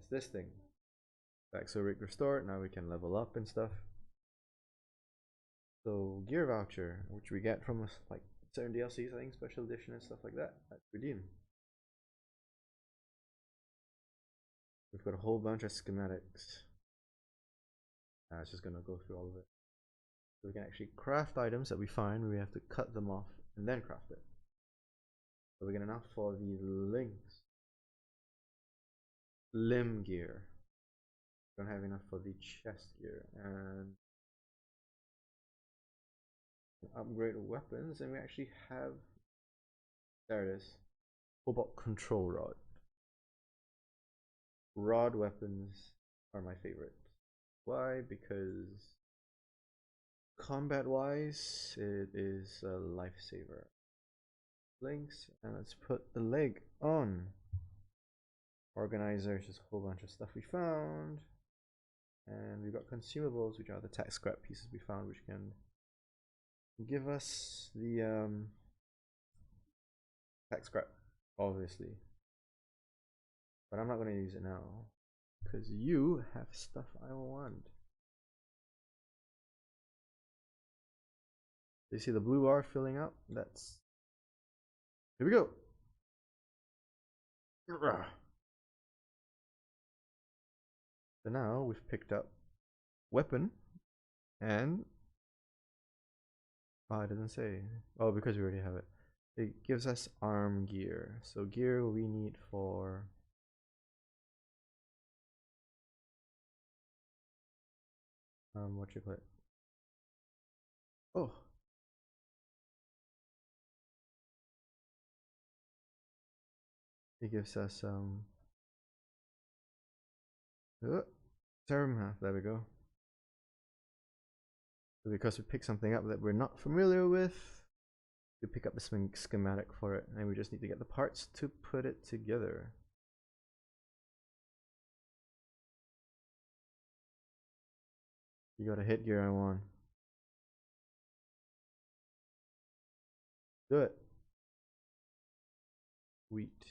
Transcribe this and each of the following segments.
is this thing. Back so rig restored, now we can level up and stuff. So gear voucher, which we get from like certain DLCs, I think special edition and stuff like that. Let's redeem. We've got a whole bunch of schematics. It's just gonna go through all of it. So we can actually craft items that we find. We have to cut them off and then craft it. So we get enough for the limb gear. Don't have enough for the chest gear, and upgrade weapons, and we actually have, there it is, cobalt control rod. Rod weapons are my favorite. Why? Because combat wise it is a lifesaver. Links, and let's put the leg on. Organizers, just a whole bunch of stuff we found, and we've got consumables, which are the tech scrap pieces we found, which can give us the tech scrap, obviously, but I'm not going to use it now because you have stuff I want. You see the blue bar filling up? That's, here we go. So now we've picked up weapon and oh, it doesn't say. Oh, because we already have it. It gives us arm gear. So gear we need for what you call it? Oh, it gives us serum. There we go. So because we pick something up that we're not familiar with, we pick up the schematic for it, and we just need to get the parts to put it together. You got a headgear I want. Do it. Wheat.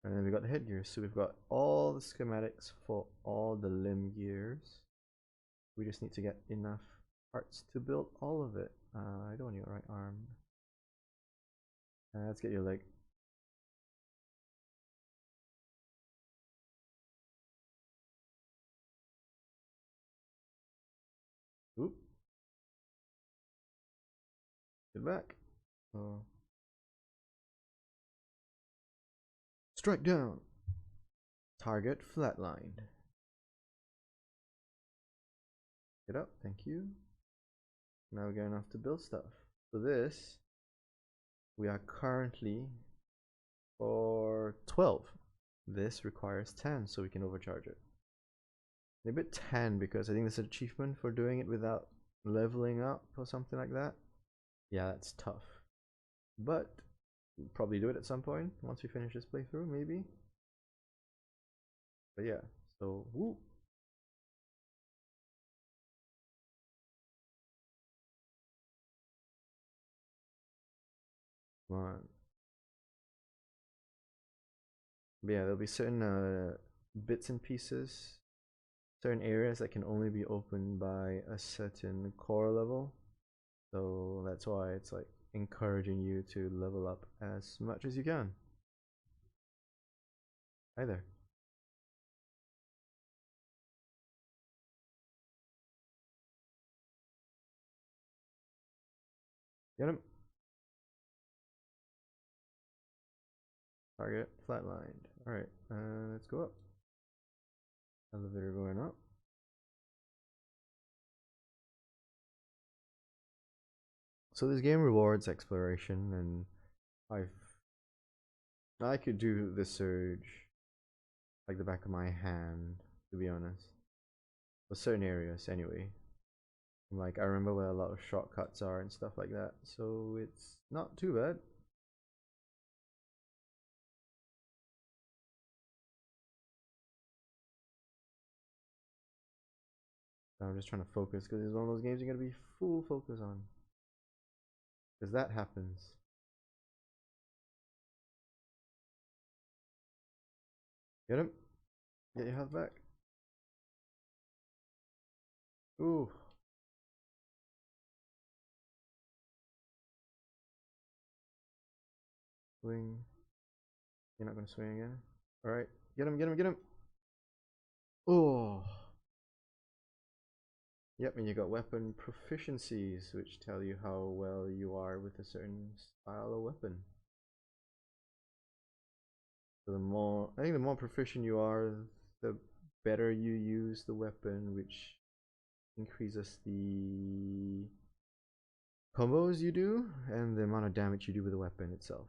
And then we got the headgear. So we've got all the schematics for all the limb gears. We just need to get enough parts to build all of it. I don't want your right arm. Let's get your leg. Oop. Get back. Oh. Strike down. Target flatlined. Get up, thank you. Now we're going to have to build stuff. For this, we are currently for 12. This requires 10, so we can overcharge it. Maybe 10 because I think there's an achievement for doing it without leveling up or something like that. Yeah, that's tough. But we'll probably do it at some point once we finish this playthrough, maybe. But yeah, so woo. Come on. But yeah, there'll be certain bits and pieces, certain areas that can only be opened by a certain core level. So that's why it's like encouraging you to level up as much as you can. Hi there. Get him. Target flatlined. Alright, let's go up. Elevator going up. So this game rewards exploration, and I could do the surge like the back of my hand, to be honest. For certain areas anyway. Like I remember where a lot of shortcuts are and stuff like that, so it's not too bad. I'm just trying to focus because it's one of those games you're gonna be full focus on. Because that happens. Get him. Get your health back. Ooh. Swing. You're not gonna swing again. Alright. Get him, get him, get him. Oh. Yep, and you got weapon proficiencies, which tell you how well you are with a certain style of weapon. So I think the more proficient you are, the better you use the weapon, which increases the combos you do and the amount of damage you do with the weapon itself.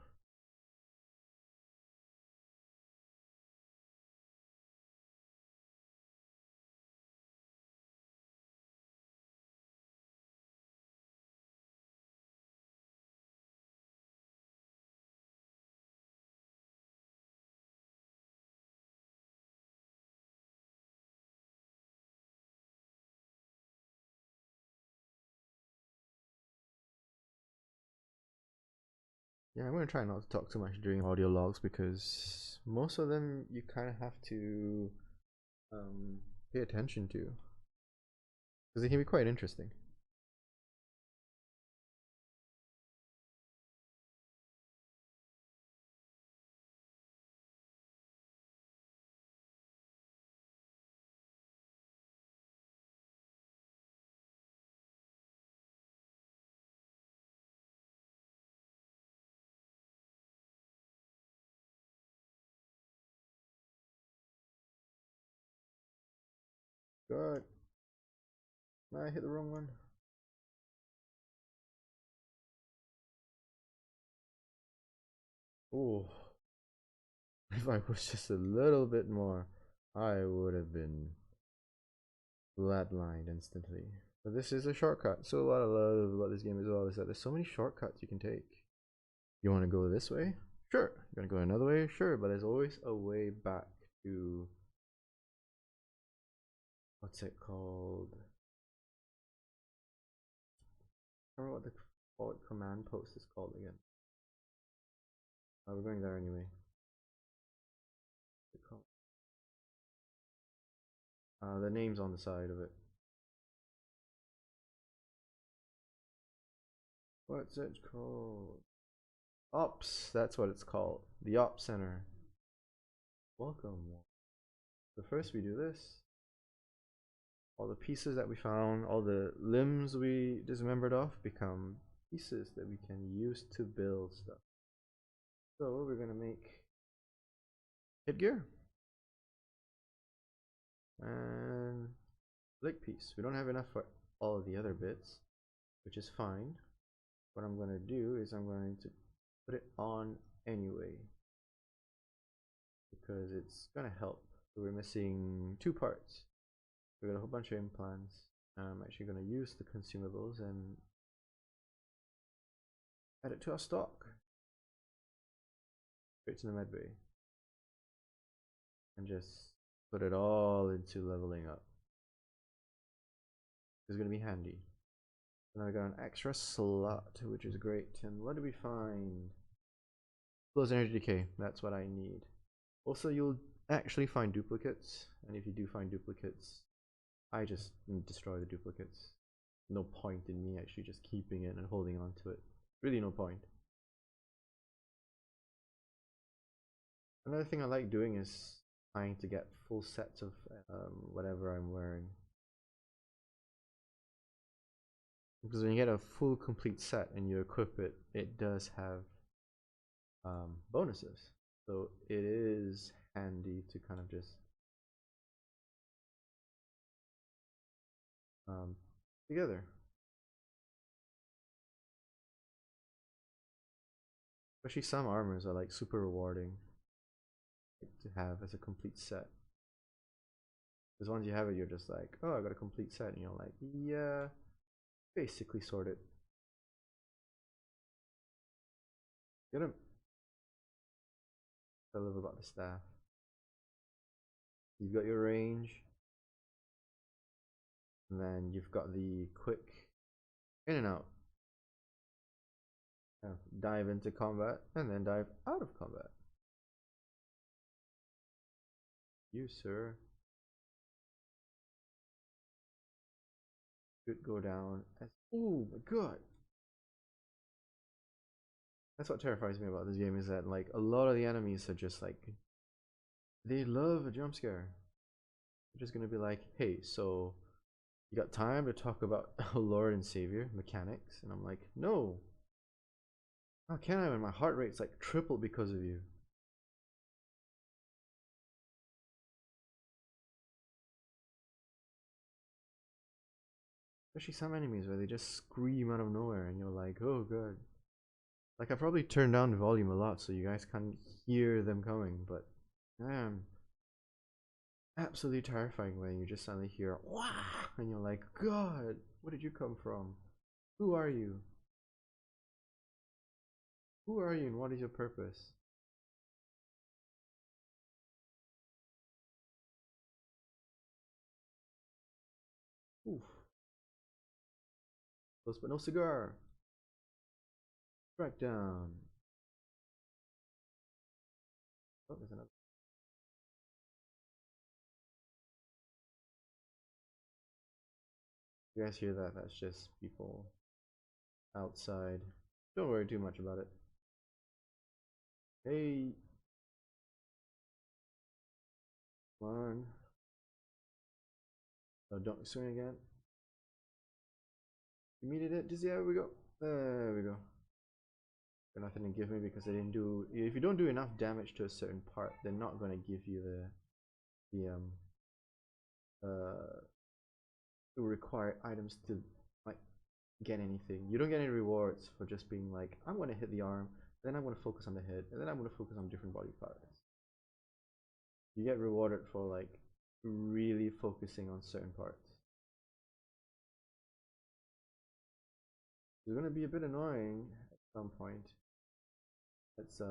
Yeah, I'm gonna try not to talk too much during audio logs because most of them you kind of have to pay attention to because they can be quite interesting. God, I hit the wrong one. Oh, if I was just a little bit more, I would have been flatlined instantly. But this is a shortcut. So what I love about this game as well is that there's so many shortcuts you can take. You want to go this way? Sure. You want to go another way? Sure. But there's always a way back to what's it called? I don't remember what the forward command post is called again. Oh, we're going there anyway. The name's on the side of it. What's it called? Ops. That's what it's called. The Ops Center. Welcome. So first we do this. All the pieces that we found, all the limbs we dismembered off become pieces that we can use to build stuff. So we're gonna make headgear and leg piece. We don't have enough for all of the other bits, which is fine. What I'm gonna do is I'm going to put it on anyway because it's gonna help. So we're missing two parts. We got a whole bunch of implants. I'm actually gonna use the consumables and add it to our stock. Straight to the med bay. And just put it all into leveling up. It's gonna be handy. And now we got an extra slot, which is great. And what do we find? Slows energy decay. That's what I need. Also, you'll actually find duplicates, and if you do find duplicates, I just destroy the duplicates. No point in me actually just keeping it and holding on to it. Really no point. Another thing I like doing is trying to get full sets of whatever I'm wearing. Because when you get a full complete set and you equip it, it does have bonuses. So it is handy to kind of just together. Especially some armors are like super rewarding to have as a complete set. Because once you have it, you're just like, oh, I got a complete set, and you're like, yeah, basically sorted. Get him. I love about the staff. You've got your range, and then you've got the quick in and out. Dive into combat, and then dive out of combat. You, sir. Should go down as. Oh my god! That's what terrifies me about this game is that like a lot of the enemies are just like they love a jump scare. They're just gonna be like, hey, so you got time to talk about Lord and Savior mechanics? And I'm like, no. How can I when my heart rate's like tripled because of you? Especially some enemies where they just scream out of nowhere and you're like, oh god. Like I probably turned down the volume a lot so you guys can't hear them coming, but damn. Absolutely terrifying when you just suddenly hear wah and you're like, God, where did you come from? Who are you? Who are you and what is your purpose? Oof. Close but no cigar. Strike down. Oh, there's another. You guys hear that? That's just people outside. Don't worry too much about it. Hey, come on. Oh, don't swing again. You needed it. Just yeah, we go. There we go. Got nothing to give me because they didn't do. If you don't do enough damage to a certain part, they're not gonna give you the uh required items to like get anything. You don't get any rewards for just being like, I'm gonna hit the arm, then I'm gonna focus on the head, and then I'm gonna focus on different body parts. You get rewarded for like really focusing on certain parts. It's gonna be a bit annoying at some point. It's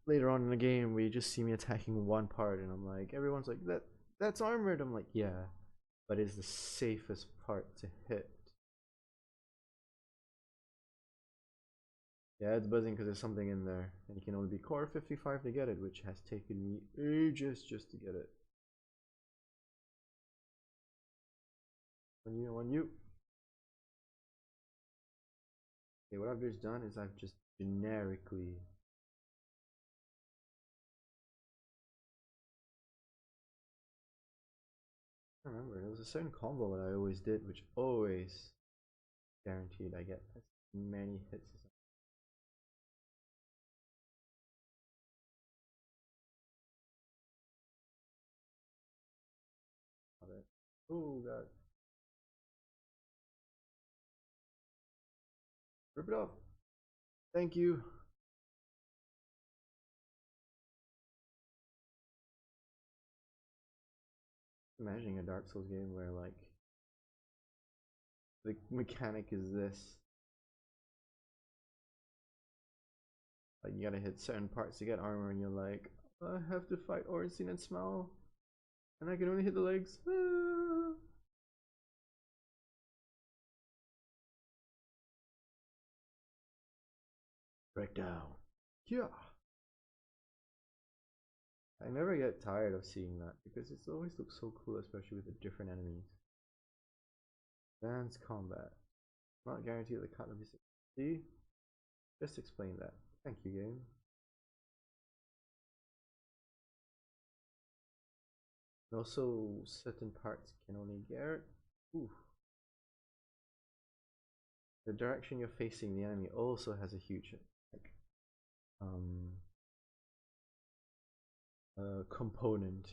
later on in the game where you just see me attacking one part and I'm like, everyone's like, that's armored. I'm like, yeah, but it's the safest part to hit. Yeah, it's buzzing because there's something in there, and you can only be core 55 to get it, which has taken me ages just to get it. On you. Okay, what I've just done is I've just generically. I don't remember, there was a certain combo that I always did, which always guaranteed I get as many hits as I have it. Oh god. Rip it off. Thank you. Imagining a Dark Souls game where like the mechanic is this. Like you gotta hit certain parts to get armor and you're like, I have to fight Ornstein and Smell. And I can only hit the legs. Ah. Breakdown. Yeah. I never get tired of seeing that because it always looks so cool, especially with the different enemies. Advanced combat. Not guaranteed the cut will be 60. Just explain that. Thank you, game. And also, certain parts can only get. Ooh. The direction you're facing the enemy also has a huge like, um, component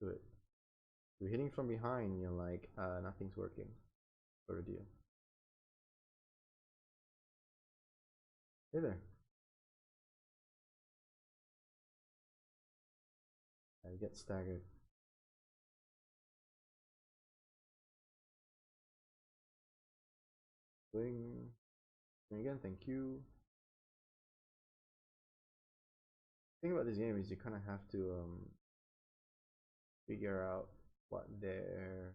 to it. If you're hitting from behind, you're like, nothing's working. Sort of deal. Hey there. I get staggered. Swing. Swing again, thank you. The thing about this game is you kind of have to figure out what their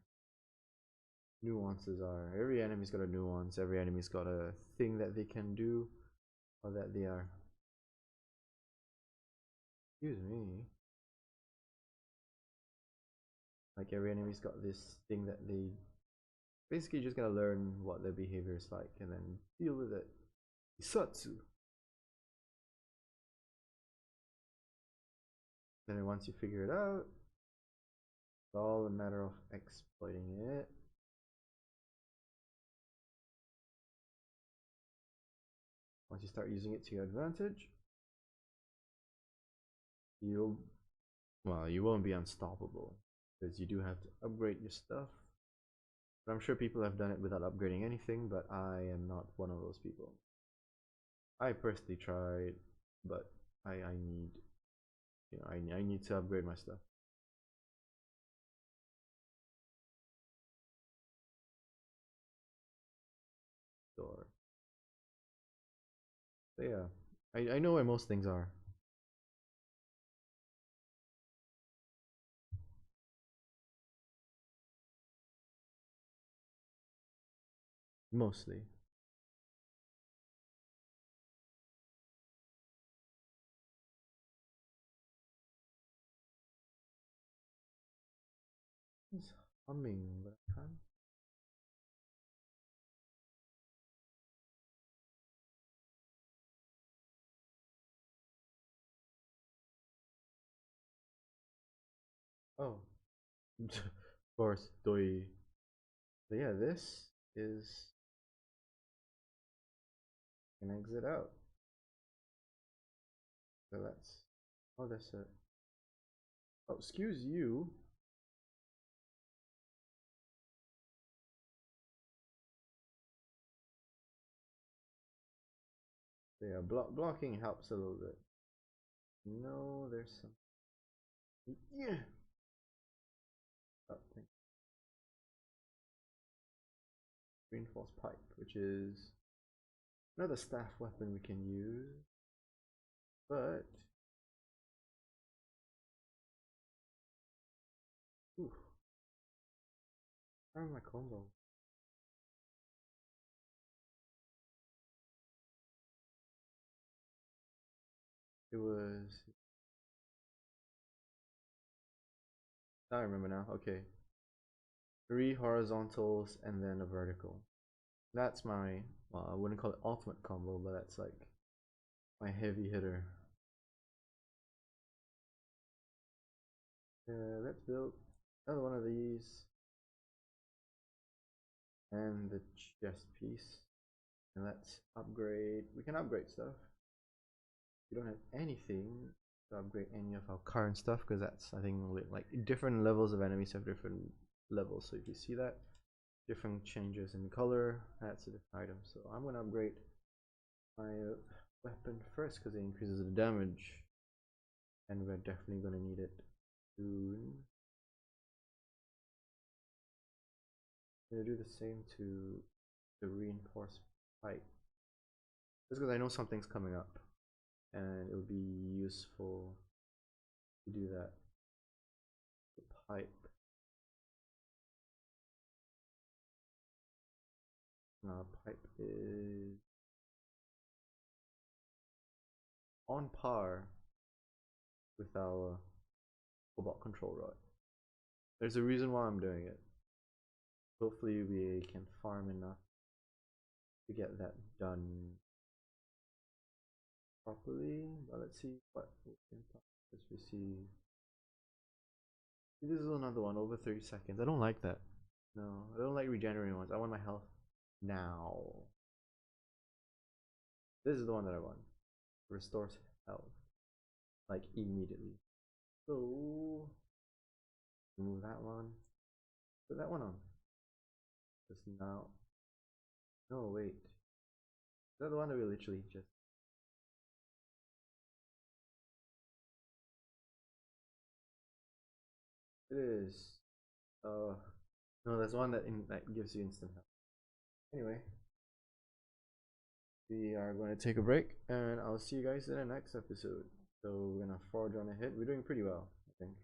nuances are. Every enemy's got a nuance, every enemy's got a thing that they can do or that they are. Excuse me. Like every enemy's got this thing that they basically just gotta learn what their behavior is like and then deal with it. Isatsu. Then once you figure it out, it's all a matter of exploiting it. Once you start using it to your advantage, you'll, well, you won't be unstoppable because you do have to upgrade your stuff. But I'm sure people have done it without upgrading anything, but I am not one of those people. I personally tried, but I need, you know, I need to upgrade my stuff. Door. So yeah, I know where most things are. Mostly. It's humming, but I can't. Oh, of course, doi. But yeah, this is an exit out. So that's, oh, that's it. Oh, excuse you. So yeah, blocking helps a little bit. No, there's some. Yeah. Oh, thank Reinforced pipe, which is another staff weapon we can use, but ooh, how my combo? It was. I remember now. Okay, 3 horizontals and then a vertical. That's my. Well, I wouldn't call it ultimate combo, but that's like my heavy hitter. Let's build another one of these and the chest piece. And let's upgrade. We can upgrade stuff. We don't have anything to upgrade any of our current stuff because that's, I think, like different levels of enemies have different levels. So if you see that, different changes in color, that's a different item. So I'm gonna upgrade my weapon first because it increases the damage, and we're definitely gonna need it soon. I'm gonna do the same to the reinforced pipe, just because I know something's coming up, and it would be useful to do that. The pipe. Pipe is on par with our cobalt control rod. There's a reason why I'm doing it. Hopefully we can farm enough to get that done properly. But let's see what we receive. This is another one over 30 seconds. I don't like that. No, I don't like regenerating ones. I want my health now. This is the one that I want. Restores health. Like immediately. So remove that one. Put that one on. Just now. No, wait. Is that the one that we literally just. It is. No, there's one that gives you instant health. Anyway, we are going to take a break, and I'll see you guys in the next episode. So we're gonna forge on ahead. We're doing pretty well, I think.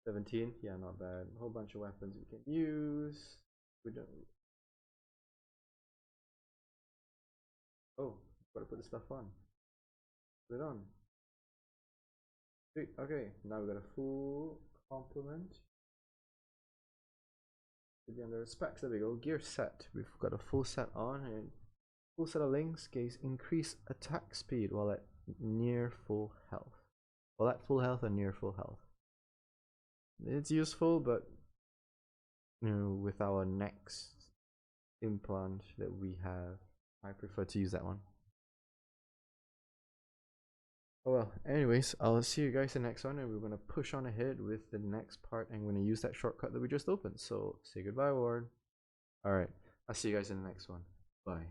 17, yeah, not bad. A whole bunch of weapons we can use. We don't. Oh, gotta put the stuff on. Put it on. Sweet. Okay, now we got a full complement. Should be under specs. There we go. Gear set. We've got a full set on, and full set of links gains increase attack speed while at near full health. While at full health and near full health. It's useful, but you know, with our next implant that we have, I prefer to use that one. Oh well, anyways, I'll see you guys in the next one, and we're gonna push on ahead with the next part, and we're gonna use that shortcut that we just opened. So say goodbye, Warren. Alright, I'll see you guys in the next one. Bye.